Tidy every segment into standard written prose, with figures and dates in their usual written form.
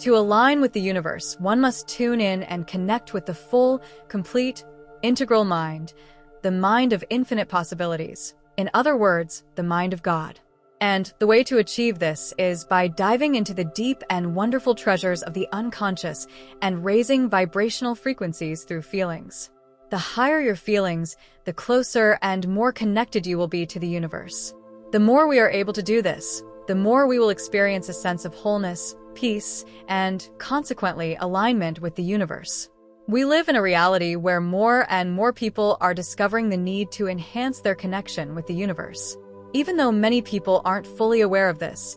To align with the universe, one must tune in and connect with the full, complete, integral mind, the mind of infinite possibilities. In other words, the mind of God. And the way to achieve this is by diving into the deep and wonderful treasures of the unconscious and raising vibrational frequencies through feelings. The higher your feelings, the closer and more connected you will be to the universe. The more we are able to do this, the more we will experience a sense of wholeness, peace, and, consequently, alignment with the universe. We live in a reality where more and more people are discovering the need to enhance their connection with the universe. Even though many people aren't fully aware of this,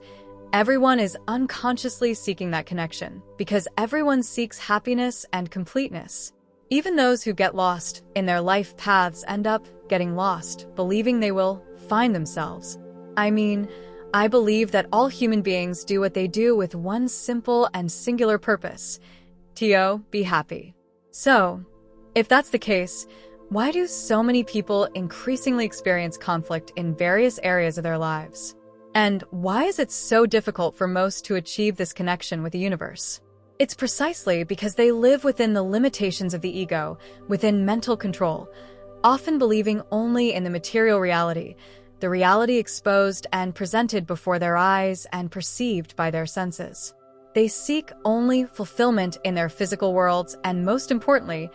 everyone is unconsciously seeking that connection because everyone seeks happiness and completeness. Even those who get lost in their life paths end up getting lost, believing they will find themselves. I believe that all human beings do what they do with one simple and singular purpose: to be happy. So, if that's the case, why do so many people increasingly experience conflict in various areas of their lives? And why is it so difficult for most to achieve this connection with the universe? It's precisely because they live within the limitations of the ego, within mental control, often believing only in the material reality, the reality exposed and presented before their eyes and perceived by their senses. They seek only fulfillment in their physical worlds, and most importantly,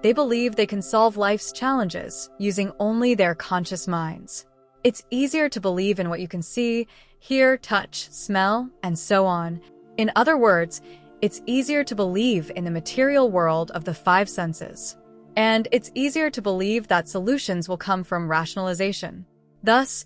they believe they can solve life's challenges using only their conscious minds. It's easier to believe in what you can see, hear, touch, smell, and so on. In other words, it's easier to believe in the material world of the five senses. And it's easier to believe that solutions will come from rationalization. Thus,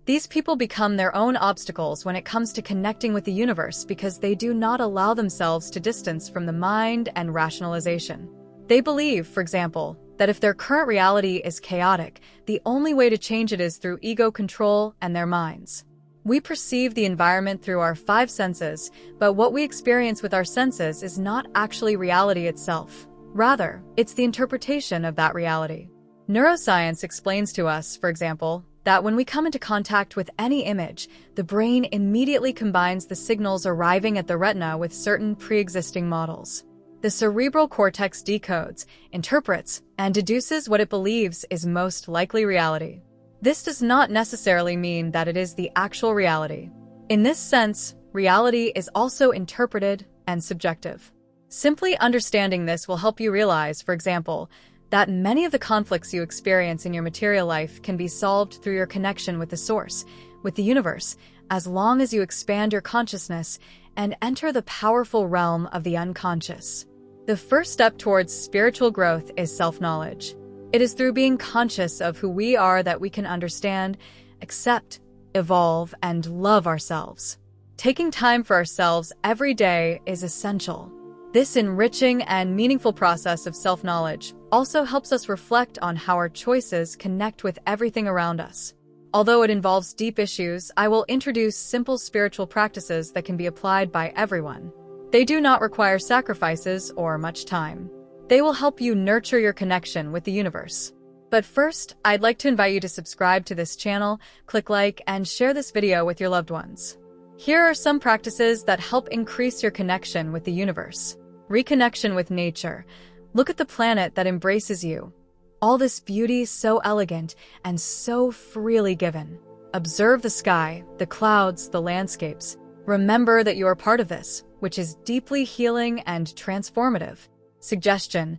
these people become their own obstacles when it comes to connecting with the universe because they do not allow themselves to distance from the mind and rationalization. They believe, for example, that if their current reality is chaotic, the only way to change it is through ego control and their minds. We perceive the environment through our five senses, but what we experience with our senses is not actually reality itself. Rather, it's the interpretation of that reality. Neuroscience explains to us, for example, that when we come into contact with any image, the brain immediately combines the signals arriving at the retina with certain pre-existing models. The cerebral cortex decodes, interprets, and deduces what it believes is most likely reality. This does not necessarily mean that it is the actual reality. In this sense, reality is also interpreted and subjective. Simply understanding this will help you realize, for example, that many of the conflicts you experience in your material life can be solved through your connection with the source, with the universe, as long as you expand your consciousness and enter the powerful realm of the unconscious. The first step towards spiritual growth is self-knowledge. It is through being conscious of who we are that we can understand, accept, evolve, and love ourselves. Taking time for ourselves every day is essential. This enriching and meaningful process of self-knowledge also helps us reflect on how our choices connect with everything around us. Although it involves deep issues, I will introduce simple spiritual practices that can be applied by everyone. They do not require sacrifices or much time. They will help you nurture your connection with the universe. But first, I'd like to invite you to subscribe to this channel, click like, and share this video with your loved ones. Here are some practices that help increase your connection with the universe. Reconnection with nature. Look at the planet that embraces you. All this beauty so elegant and so freely given. Observe the sky, the clouds, the landscapes. Remember that you are part of this, which is deeply healing and transformative. Suggestion: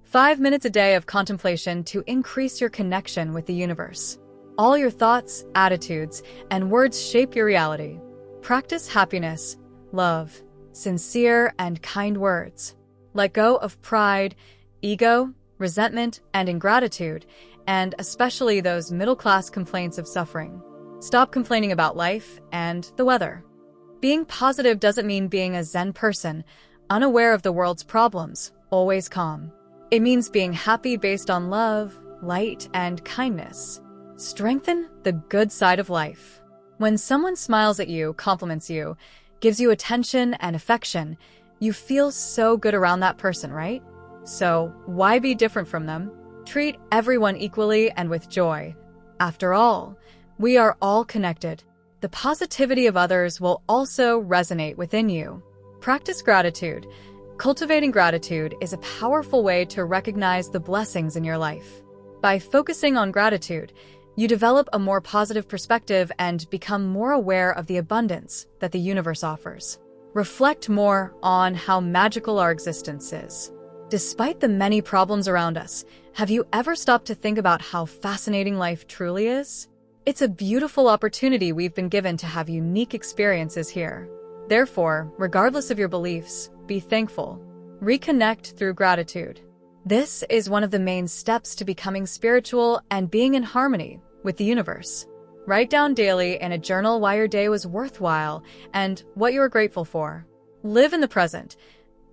5 minutes a day of contemplation to increase your connection with the universe. All your thoughts, attitudes, and words shape your reality. Practice happiness, love, sincere and kind words. Let go of pride, ego, resentment, and ingratitude, and especially those middle-class complaints of suffering. Stop complaining about life and the weather. Being positive doesn't mean being a Zen person, unaware of the world's problems, always calm. It means being happy based on love, light, and kindness. Strengthen the good side of life. When someone smiles at you, compliments you, gives you attention and affection, you feel so good around that person, right? So, why be different from them? Treat everyone equally and with joy. After all, we are all connected. The positivity of others will also resonate within you. Practice gratitude. Cultivating gratitude is a powerful way to recognize the blessings in your life. By focusing on gratitude, you develop a more positive perspective and become more aware of the abundance that the universe offers. Reflect more on how magical our existence is. Despite the many problems around us, have you ever stopped to think about how fascinating life truly is? It's a beautiful opportunity we've been given to have unique experiences here. Therefore, regardless of your beliefs, be thankful. Reconnect through gratitude. This is one of the main steps to becoming spiritual and being in harmony with the universe. Write down daily in a journal why your day was worthwhile and what you are grateful for. Live in the present.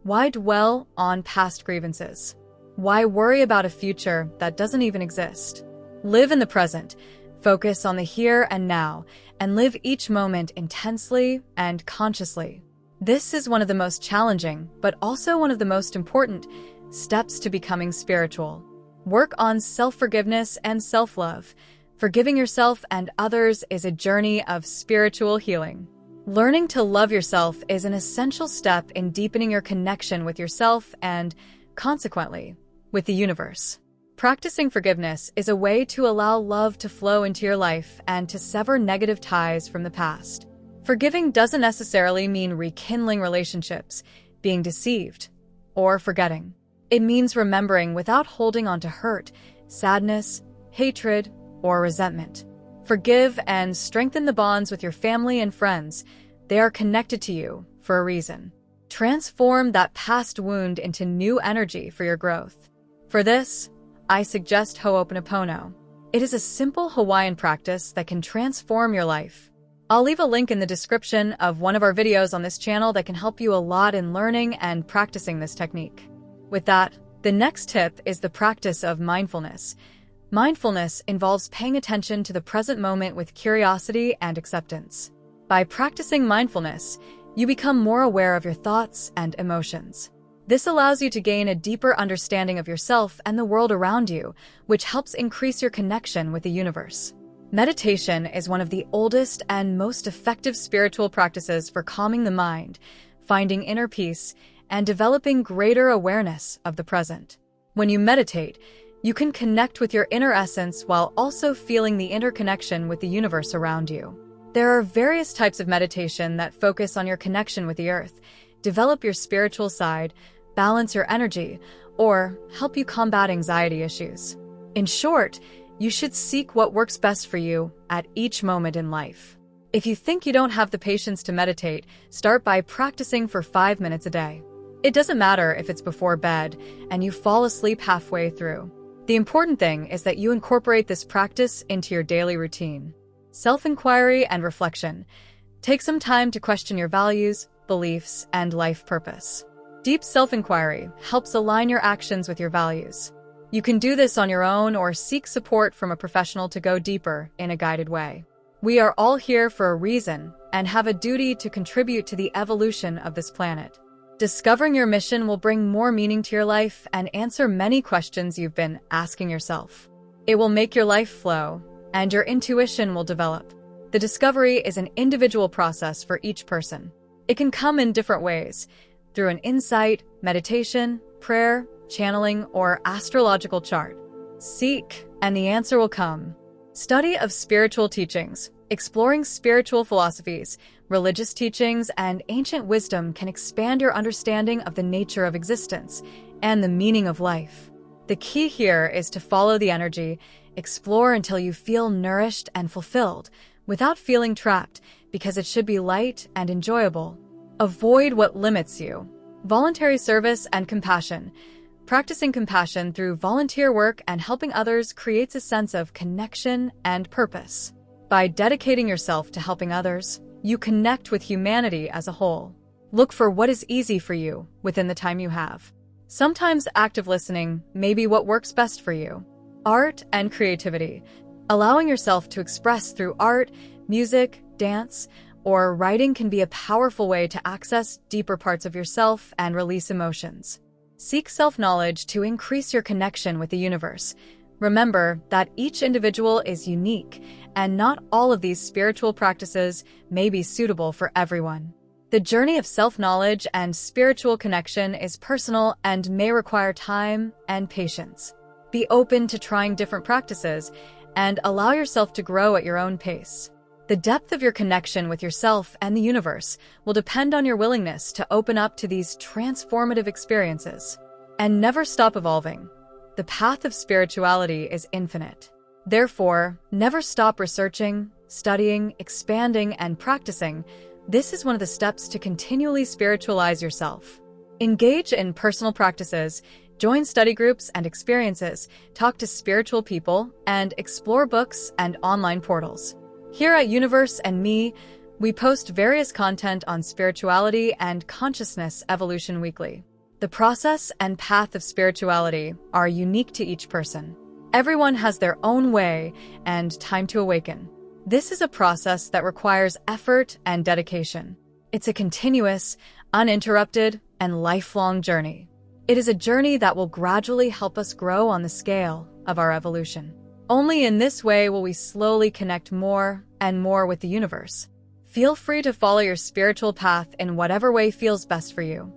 Why dwell on past grievances? Why worry about a future that doesn't even exist? Live in the present. Focus on the here and now, and live each moment intensely and consciously. This is one of the most challenging, but also one of the most important steps to becoming spiritual. Work on self-forgiveness and self-love. Forgiving yourself and others is a journey of spiritual healing. Learning to love yourself is an essential step in deepening your connection with yourself and, consequently, with the universe. Practicing forgiveness is a way to allow love to flow into your life and to sever negative ties from the past. Forgiving doesn't necessarily mean rekindling relationships, being deceived, or forgetting. It means remembering without holding on to hurt, sadness, hatred, or resentment. Forgive and strengthen the bonds with your family and friends. They are connected to you for a reason. Transform that past wound into new energy for your growth. For this, I suggest Ho'oponopono. It is a simple Hawaiian practice that can transform your life. I'll leave a link in the description of one of our videos on this channel that can help you a lot in learning and practicing this technique. With that, the next tip is the practice of mindfulness. Mindfulness involves paying attention to the present moment with curiosity and acceptance. By practicing mindfulness, you become more aware of your thoughts and emotions. This allows you to gain a deeper understanding of yourself and the world around you, which helps increase your connection with the universe. Meditation is one of the oldest and most effective spiritual practices for calming the mind, finding inner peace, and developing greater awareness of the present. When you meditate, you can connect with your inner essence while also feeling the interconnection with the universe around you. There are various types of meditation that focus on your connection with the earth, develop your spiritual side, balance your energy, or help you combat anxiety issues. In short, you should seek what works best for you at each moment in life. If you think you don't have the patience to meditate, start by practicing for 5 minutes a day. It doesn't matter if it's before bed and you fall asleep halfway through. The important thing is that you incorporate this practice into your daily routine. Self-inquiry and reflection. Take some time to question your values, beliefs, and life purpose. Deep self-inquiry helps align your actions with your values. You can do this on your own or seek support from a professional to go deeper in a guided way. We are all here for a reason and have a duty to contribute to the evolution of this planet. Discovering your mission will bring more meaning to your life and answer many questions you've been asking yourself. It will make your life flow, and your intuition will develop. The discovery is an individual process for each person. It can come in different ways, through an insight, meditation, prayer, channeling, or astrological chart. Seek, and the answer will come. Study of spiritual teachings. Exploring spiritual philosophies, religious teachings, and ancient wisdom can expand your understanding of the nature of existence and the meaning of life. The key here is to follow the energy, explore until you feel nourished and fulfilled, without feeling trapped, because it should be light and enjoyable. Avoid what limits you. Voluntary service and compassion. Practicing compassion through volunteer work and helping others creates a sense of connection and purpose. By dedicating yourself to helping others, you connect with humanity as a whole. Look for what is easy for you within the time you have. Sometimes active listening may be what works best for you. Art and creativity. Allowing yourself to express through art, music, dance, or writing can be a powerful way to access deeper parts of yourself and release emotions. Seek self-knowledge to increase your connection with the universe. Remember that each individual is unique, and not all of these spiritual practices may be suitable for everyone. The journey of self-knowledge and spiritual connection is personal and may require time and patience. Be open to trying different practices and allow yourself to grow at your own pace. The depth of your connection with yourself and the universe will depend on your willingness to open up to these transformative experiences. And never stop evolving. The path of spirituality is infinite. Therefore, never stop researching, studying, expanding, and practicing. This is one of the steps to continually spiritualize yourself. Engage in personal practices, join study groups and experiences, talk to spiritual people, and explore books and online portals. Here at Universe and Me, we post various content on spirituality and consciousness evolution weekly. The process and path of spirituality are unique to each person. Everyone has their own way and time to awaken. This is a process that requires effort and dedication. It's a continuous, uninterrupted, and lifelong journey. It is a journey that will gradually help us grow on the scale of our evolution. Only in this way will we slowly connect more and more with the universe. Feel free to follow your spiritual path in whatever way feels best for you.